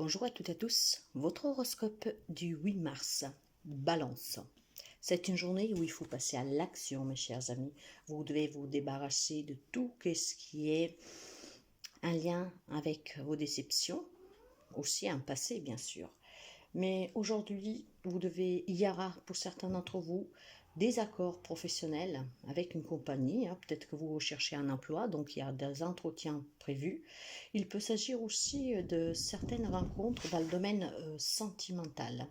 Bonjour à toutes et à tous, votre horoscope du 8 mars, Balance. C'est une journée où il faut passer à l'action, mes chers amis. Vous devez vous débarrasser de tout ce qui est un lien avec vos déceptions, aussi un passé bien sûr. Mais aujourd'hui, il y aura pour certains d'entre vous des accords professionnels avec une compagnie. Peut-être que vous recherchez un emploi, donc il y a des entretiens prévus. Il peut s'agir aussi de certaines rencontres dans le domaine sentimental.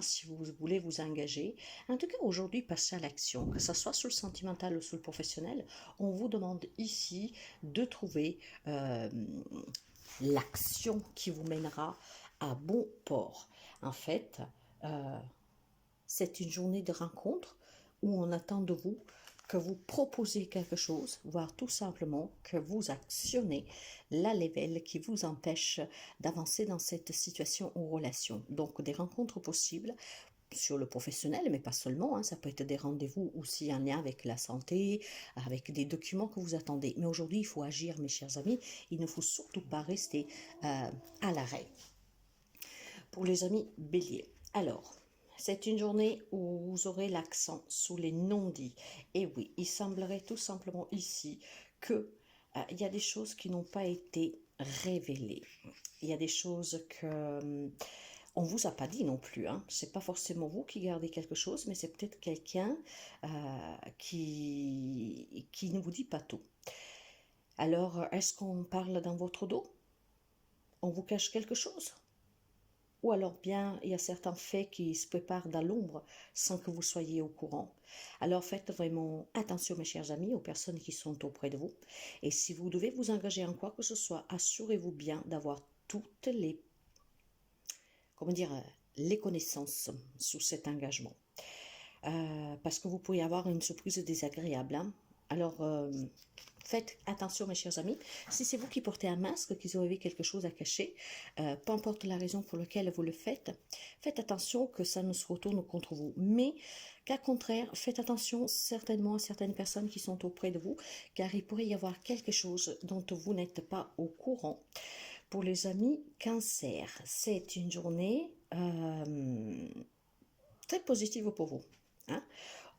Si vous voulez vous engager. En tout cas, aujourd'hui, passez à l'action, que ce soit sur le sentimental ou sur le professionnel. On vous demande ici de trouver l'action qui vous mènera à bon port. En fait, c'est une journée de rencontre où on attend de vous que vous proposez quelque chose, voire tout simplement que vous actionnez la level qui vous empêche d'avancer dans cette situation ou relation. Donc des rencontres possibles sur le professionnel, mais pas seulement, ça peut être des rendez-vous aussi en lien avec la santé, avec des documents que vous attendez. Mais aujourd'hui, il faut agir, mes chers amis, il ne faut surtout pas rester à l'arrêt. Pour les amis béliers, alors, c'est une journée où vous aurez l'accent sur les non-dits. Et oui, il semblerait tout simplement ici que il y a des choses qui n'ont pas été révélées. Il y a des choses que on vous a pas dit non plus. C'est pas forcément vous qui gardez quelque chose, mais c'est peut-être quelqu'un qui ne vous dit pas tout. Alors, est-ce qu'on parle dans votre dos? On vous cache quelque chose? Ou alors bien, il y a certains faits qui se préparent dans l'ombre sans que vous soyez au courant. Alors faites vraiment attention, mes chers amis, aux personnes qui sont auprès de vous. Et si vous devez vous engager en quoi que ce soit, assurez-vous bien d'avoir toutes les, les connaissances sous cet engagement. Parce que vous pourriez avoir une surprise désagréable. Alors, faites attention, mes chers amis. Si c'est vous qui portez un masque, que vous avez quelque chose à cacher, peu importe la raison pour laquelle vous le faites, faites attention que ça ne se retourne contre vous. Mais qu'à contraire, faites attention certainement à certaines personnes qui sont auprès de vous, car il pourrait y avoir quelque chose dont vous n'êtes pas au courant. Pour les amis Cancer, c'est une journée très positive pour vous.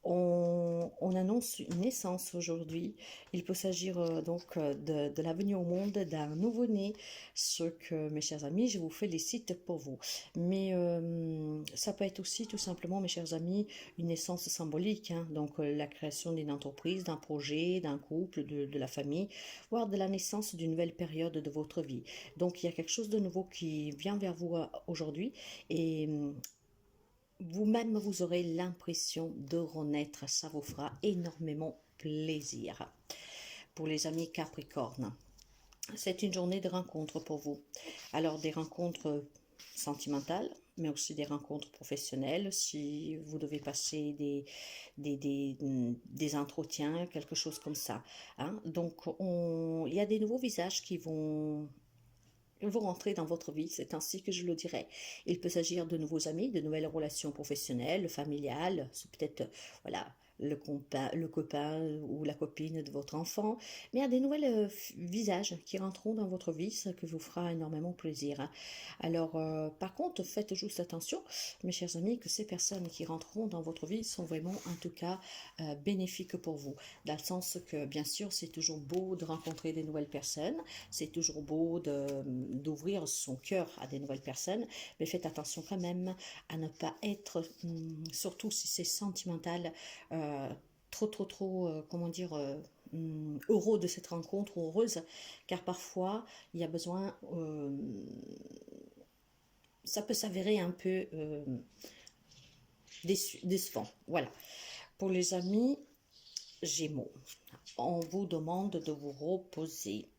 On annonce une naissance aujourd'hui. Il peut s'agir donc de la venue au monde d'un nouveau-né, ce que, mes chers amis, je vous félicite pour vous. Mais ça peut être aussi tout simplement, mes chers amis, une naissance symbolique, donc la création d'une entreprise, d'un projet, d'un couple, de la famille, voire de la naissance d'une nouvelle période de votre vie. Donc il y a quelque chose de nouveau qui vient vers vous aujourd'hui et vous-même, vous aurez l'impression de renaître. Ça vous fera énormément plaisir. Pour les amis Capricorne, c'est une journée de rencontres pour vous. Alors, des rencontres sentimentales, mais aussi des rencontres professionnelles. Si vous devez passer des entretiens, quelque chose comme ça. Donc, il y a des nouveaux visages qui vont vous rentrez dans votre vie, c'est ainsi que je le dirais. Il peut s'agir de nouveaux amis, de nouvelles relations professionnelles, familiales, c'est peut-être, voilà, le copain ou la copine de votre enfant, mais il y a des nouvelles visages qui rentreront dans votre vie, ce qui vous fera énormément plaisir. Alors, par contre, faites juste attention, mes chers amis, que ces personnes qui rentreront dans votre vie sont vraiment, en tout cas, bénéfiques pour vous, dans le sens que, bien sûr, c'est toujours beau de rencontrer des nouvelles personnes, c'est toujours beau d'ouvrir son cœur à des nouvelles personnes, mais faites attention quand même à ne pas être, surtout si c'est sentimental, trop, heureux de cette rencontre, heureuse, car parfois il y a besoin, ça peut s'avérer un peu décevant. Voilà. Pour les amis Gémeaux, on vous demande de vous reposer.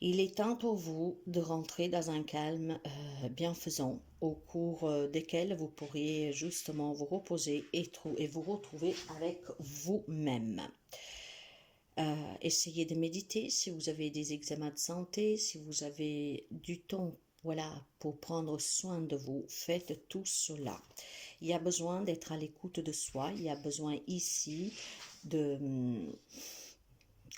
Il est temps pour vous de rentrer dans un calme bienfaisant au cours desquels vous pourriez justement vous reposer et vous retrouver avec vous-même. Essayez de méditer si vous avez des examens de santé, si vous avez du temps pour prendre soin de vous, faites tout cela. Il y a besoin d'être à l'écoute de soi, il y a besoin ici de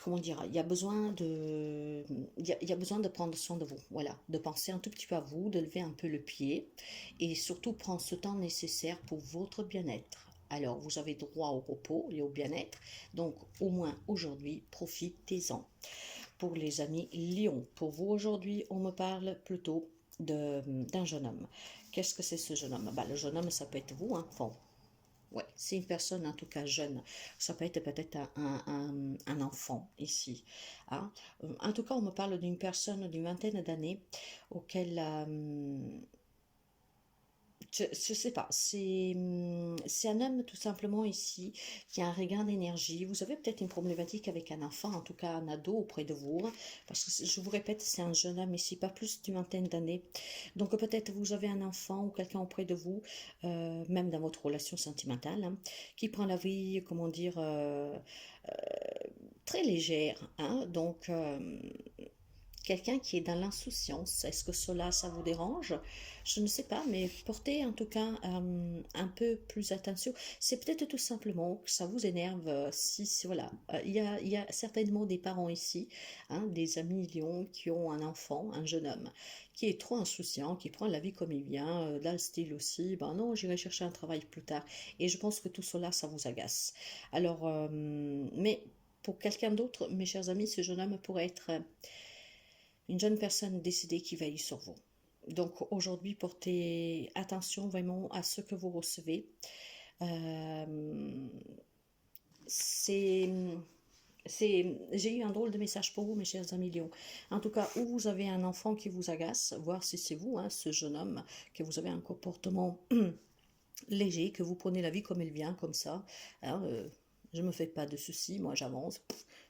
comment dire, il y a besoin de prendre soin de vous, voilà, de penser un tout petit peu à vous, de lever un peu le pied et surtout prendre ce temps nécessaire pour votre bien-être. Alors, vous avez droit au repos et au bien-être, donc au moins aujourd'hui, profitez-en. Pour les amis Lion, pour vous aujourd'hui, on me parle plutôt d'un jeune homme. Qu'est-ce que c'est ce jeune homme? Bah, le jeune homme, ça peut être vous, hein. Enfin, ouais, c'est une personne en tout cas jeune. Ça peut être peut-être un enfant ici, hein. En tout cas, on me parle d'une personne d'une vingtaine d'années auquel je sais pas, c'est un homme tout simplement ici qui a un regain d'énergie. Vous avez peut-être une problématique avec un enfant, en tout cas un ado auprès de vous, hein, parce que je vous répète, c'est un jeune homme ici, pas plus d'une vingtaine d'années. Donc peut-être vous avez un enfant ou quelqu'un auprès de vous, même dans votre relation sentimentale, hein, qui prend la vie, comment dire, très légère, hein, donc quelqu'un qui est dans l'insouciance. Est-ce que cela, ça vous dérange? Je ne sais pas, mais portez en tout cas un peu plus attention. C'est peut-être tout simplement que ça vous énerve. Si voilà, il y a certainement des parents ici, hein, des amis lions qui ont un enfant, un jeune homme, qui est trop insouciant, qui prend la vie comme il vient, dans le style aussi, ben non, j'irai chercher un travail plus tard. Et je pense que tout cela, ça vous agace. Alors, mais pour quelqu'un d'autre, mes chers amis, ce jeune homme pourrait être une jeune personne décidée qui veille sur vous. Donc aujourd'hui, portez attention vraiment à ce que vous recevez. Euh, c'est, j'ai eu un drôle de message pour vous, mes chers amis Lions. En tout cas, où vous avez un enfant qui vous agace, voir si c'est vous, hein, ce jeune homme, que vous avez un comportement léger, que vous prenez la vie comme elle vient, comme ça. Hein, je ne me fais pas de soucis, moi j'avance,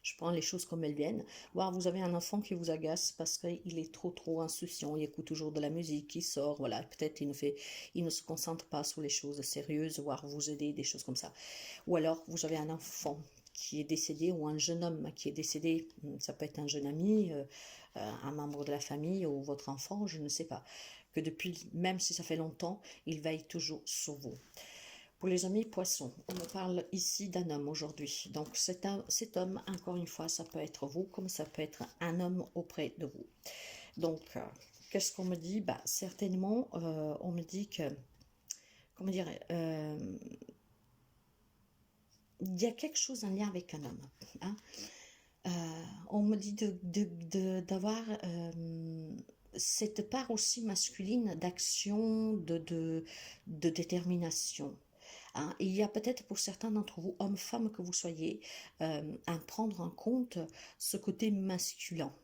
je prends les choses comme elles viennent. Voire vous avez un enfant qui vous agace parce qu'il est trop insouciant, il écoute toujours de la musique, il sort, voilà, peut-être il ne se concentre pas sur les choses sérieuses, voire vous aider, des choses comme ça. Ou alors vous avez un enfant qui est décédé ou un jeune homme qui est décédé, ça peut être un jeune ami, un membre de la famille ou votre enfant, je ne sais pas, que depuis, même si ça fait longtemps, il veille toujours sur vous. Pour les amis poissons, on me parle ici d'un homme aujourd'hui. Donc cet homme, encore une fois, ça peut être vous comme ça peut être un homme auprès de vous. Donc, qu'est-ce qu'on me dit? Bah, certainement, on me dit que, comment dire, il y a quelque chose en lien avec un homme, hein. On me dit d'avoir cette part aussi masculine d'action, de détermination. Hein. Il y a peut-être pour certains d'entre vous, hommes, femmes que vous soyez, à prendre en compte ce côté masculin.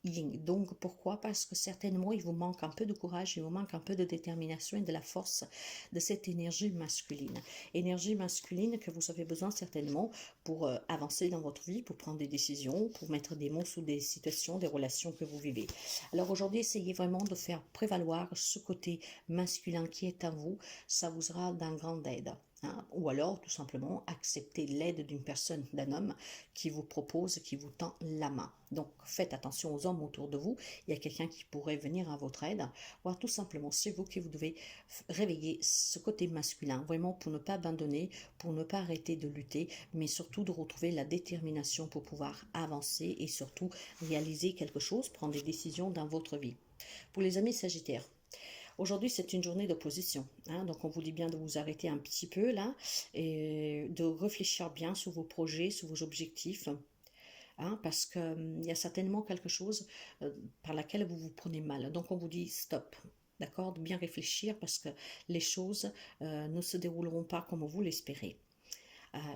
Donc pourquoi? Parce que certainement il vous manque un peu de courage, il vous manque un peu de détermination et de la force de cette énergie masculine. Énergie masculine que vous avez besoin certainement pour avancer dans votre vie, pour prendre des décisions, pour mettre des mots sous des situations, des relations que vous vivez. Alors aujourd'hui, essayez vraiment de faire prévaloir ce côté masculin qui est en vous, ça vous sera d'un grand aide. Hein, ou alors tout simplement accepter l'aide d'une personne, d'un homme qui vous propose, qui vous tend la main. Donc faites attention aux hommes autour de vous, il y a quelqu'un qui pourrait venir à votre aide, ou tout simplement c'est vous qui vous devez réveiller ce côté masculin, vraiment pour ne pas abandonner, pour ne pas arrêter de lutter, mais surtout de retrouver la détermination pour pouvoir avancer et surtout réaliser quelque chose, prendre des décisions dans votre vie. Pour les amis Sagittaires, aujourd'hui, c'est une journée d'opposition, hein, donc on vous dit bien de vous arrêter un petit peu là et de réfléchir bien sur vos projets, sur vos objectifs, hein, parce qu'il y a certainement quelque chose par laquelle vous vous prenez mal. Donc on vous dit stop. D'accord, de bien réfléchir parce que les choses ne se dérouleront pas comme vous l'espérez.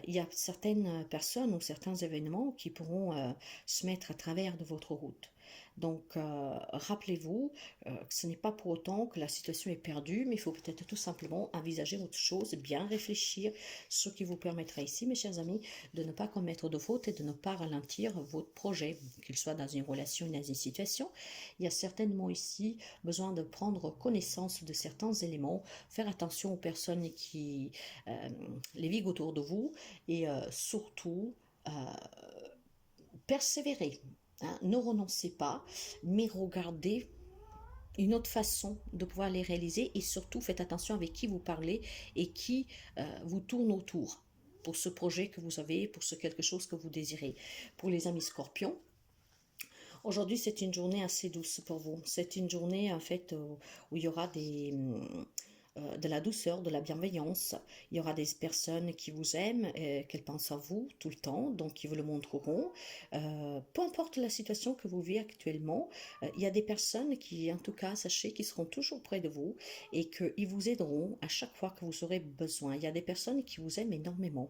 Il y a certaines personnes ou certains événements qui pourront se mettre à travers de votre route. Donc, rappelez-vous que ce n'est pas pour autant que la situation est perdue, mais il faut peut-être tout simplement envisager autre chose, bien réfléchir, ce qui vous permettra ici, mes chers amis, de ne pas commettre de faute et de ne pas ralentir votre projet, qu'il soit dans une relation ou dans une situation. Il y a certainement ici besoin de prendre connaissance de certains éléments, faire attention aux personnes qui les vivent autour de vous et surtout persévérer. Hein, ne renoncez pas, mais regardez une autre façon de pouvoir les réaliser et surtout faites attention avec qui vous parlez et qui vous tourne autour. pour ce projet que vous avez, pour ce quelque chose que vous désirez. Pour les amis scorpions, aujourd'hui, c'est une journée assez douce pour vous. C'est une journée, en fait, où il y aura de la douceur, de la bienveillance. Il y aura des personnes qui vous aiment, qu'elles pensent à vous tout le temps, donc ils vous le montreront. Peu importe la situation que vous vivez actuellement, il y a des personnes qui, en tout cas, sachez qu'ils seront toujours près de vous et qu'ils vous aideront à chaque fois que vous aurez besoin. Il y a des personnes qui vous aiment énormément.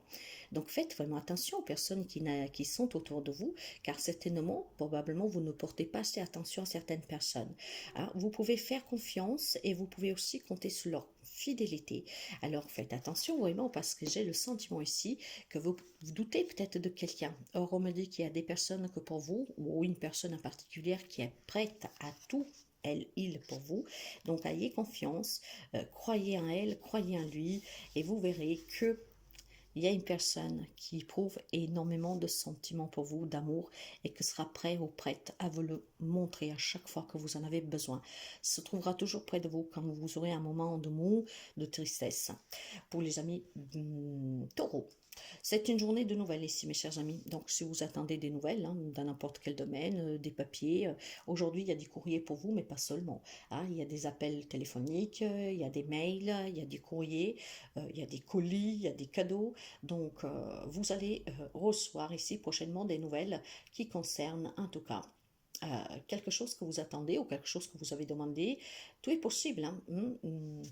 Donc faites vraiment attention aux personnes qui sont autour de vous, car certainement, probablement, vous ne portez pas assez attention à certaines personnes. Hein, vous pouvez faire confiance et vous pouvez aussi compter sur leur fidélité. Alors faites attention vraiment parce que j'ai le sentiment ici que vous doutez peut-être de quelqu'un. Or on me dit qu'il y a des personnes que pour vous, ou une personne en particulier qui est prête à tout elle, il pour vous. Donc ayez confiance, croyez en elle, croyez en lui et vous verrez que il y a une personne qui éprouve énormément de sentiments pour vous, d'amour, et qui sera prêt ou prête à vous le montrer à chaque fois que vous en avez besoin. Se trouvera toujours près de vous quand vous aurez un moment de mou, de tristesse. Pour les amis taureaux, c'est une journée de nouvelles ici, mes chers amis. Donc, si vous attendez des nouvelles, hein, dans n'importe quel domaine, des papiers, aujourd'hui, il y a des courriers pour vous, mais pas seulement. Hein. Il y a des appels téléphoniques, il y a des mails, il y a des courriers, il y a des colis, il y a des cadeaux. Donc, vous allez recevoir ici prochainement des nouvelles qui concernent, en tout cas, quelque chose que vous attendez ou quelque chose que vous avez demandé, tout est possible. Hein.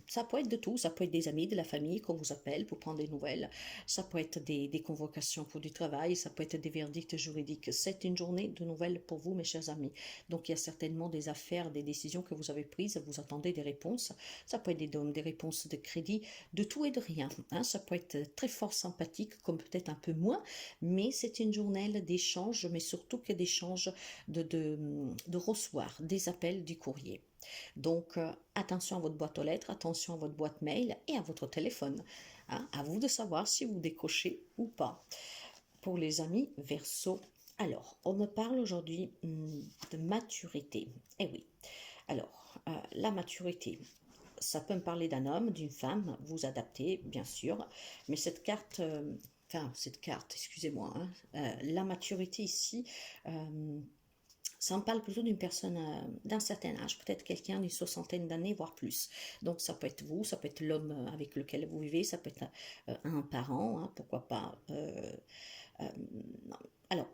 Ça peut être de tout, ça peut être des amis, de la famille qu'on vous appelle pour prendre des nouvelles, ça peut être des convocations pour du travail, ça peut être des verdicts juridiques. C'est une journée de nouvelles pour vous, mes chers amis. Donc il y a certainement des affaires, des décisions que vous avez prises, vous attendez des réponses. Ça peut être des réponses de crédit, de tout et de rien. Hein. Ça peut être très fort sympathique, comme peut-être un peu moins, mais c'est une journée d'échange, mais surtout que d'échange de recevoir des appels du courrier. Donc, attention à votre boîte aux lettres, attention à votre boîte mail et à votre téléphone. Hein, à vous de savoir si vous décrochez ou pas. Pour les amis Verseau, alors, on me parle aujourd'hui de maturité. Eh oui, alors, la maturité, ça peut me parler d'un homme, d'une femme, vous adaptez, bien sûr, mais cette carte... excusez-moi, hein, la maturité ici, ça me parle plutôt d'une personne d'un certain âge, peut-être quelqu'un d'une soixantaine d'années, voire plus. Donc ça peut être vous, ça peut être l'homme avec lequel vous vivez, ça peut être un parent, hein, pourquoi pas. Euh, alors,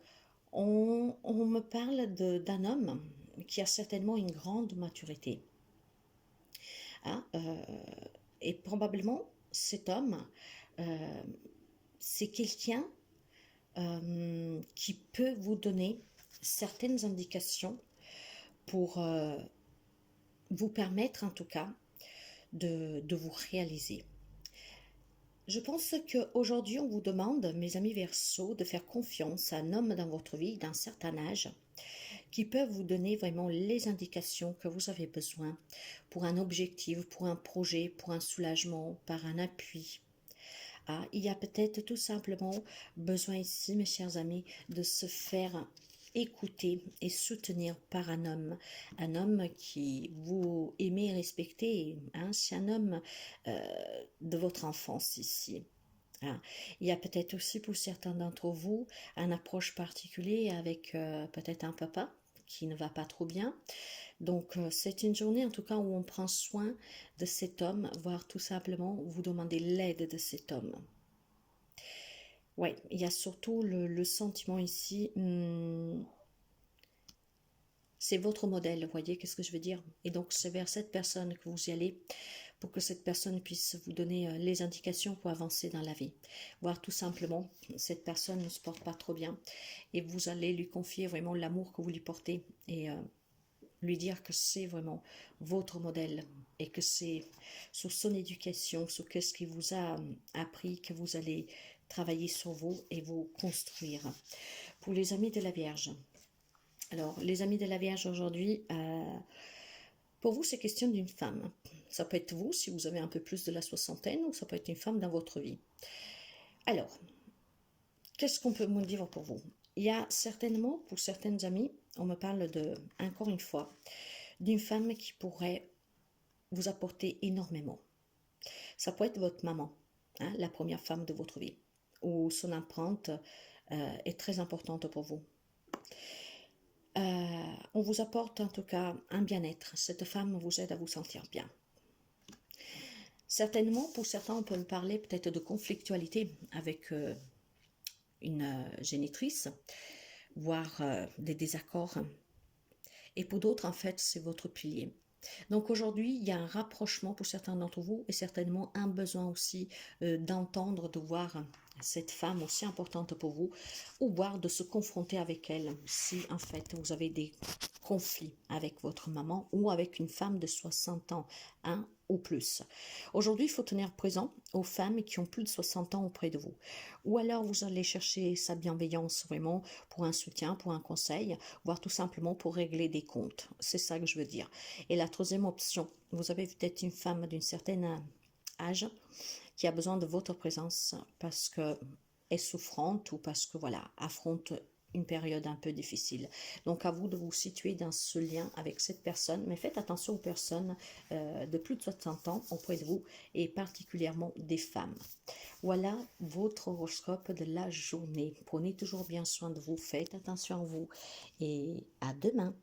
on me parle d'un homme qui a certainement une grande maturité. Hein, et probablement, cet homme, euh, c'est quelqu'un qui peut vous donner certaines indications pour vous permettre en tout cas de vous réaliser. Je pense qu'aujourd'hui on vous demande, mes amis Verseau, de faire confiance à un homme dans votre vie d'un certain âge qui peut vous donner vraiment les indications que vous avez besoin pour un objectif, pour un projet, pour un soulagement, par un appui. Ah, il y a peut-être tout simplement besoin ici, mes chers amis, de se faire écouter et soutenir par un homme qui vous aimez et respectez. Hein, c'est un homme de votre enfance ici. Ah, il y a peut-être aussi pour certains d'entre vous une approche particulière avec peut-être un papa qui ne va pas trop bien. Donc c'est une journée en tout cas où on prend soin de cet homme, voire tout simplement vous demander l'aide de cet homme. Ouais, il y a surtout le sentiment ici, c'est votre modèle, vous voyez, qu'est-ce que je veux dire? Et donc c'est vers cette personne que vous y allez pour que cette personne puisse vous donner les indications pour avancer dans la vie. Voire tout simplement, cette personne ne se porte pas trop bien et vous allez lui confier vraiment l'amour que vous lui portez et lui dire que c'est vraiment votre modèle et que c'est sur son éducation, sur ce qu'il vous a appris que vous allez travailler sur vous et vous construire. Pour les amis de la Vierge, alors les amis de la Vierge aujourd'hui, pour vous c'est question d'une femme. Ça peut être vous si vous avez un peu plus de la soixantaine ou ça peut être une femme dans votre vie. Alors, qu'est-ce qu'on peut me dire pour vous? Il y a certainement, pour certaines amies, on me parle de, encore une fois, d'une femme qui pourrait vous apporter énormément. Ça peut être votre maman, hein, la première femme de votre vie. ou son empreinte est très importante pour vous. On vous apporte en tout cas un bien-être. Cette femme vous aide à vous sentir bien. Certainement, pour certains, on peut parler peut-être de conflictualité avec une génitrice, voire des désaccords. Et pour d'autres, en fait, c'est votre pilier. Donc aujourd'hui, il y a un rapprochement pour certains d'entre vous et certainement un besoin aussi d'entendre, de voir cette femme aussi importante pour vous, ou voire de se confronter avec elle si en fait vous avez des conflits avec votre maman ou avec une femme de 60 ans, un ou plus. Aujourd'hui, il faut tenir présent aux femmes qui ont plus de 60 ans auprès de vous. Ou alors vous allez chercher sa bienveillance vraiment pour un soutien, pour un conseil, voire tout simplement pour régler des comptes. C'est ça que je veux dire. Et la troisième option, vous avez peut-être une femme d'une certaine âge qui a besoin de votre présence parce que est souffrante ou parce que voilà, affronte une période un peu difficile. Donc à vous de vous situer dans ce lien avec cette personne, mais faites attention aux personnes de plus de 60 ans auprès de vous et particulièrement des femmes. Voilà votre horoscope de la journée. Prenez toujours bien soin de vous, faites attention à vous et à demain.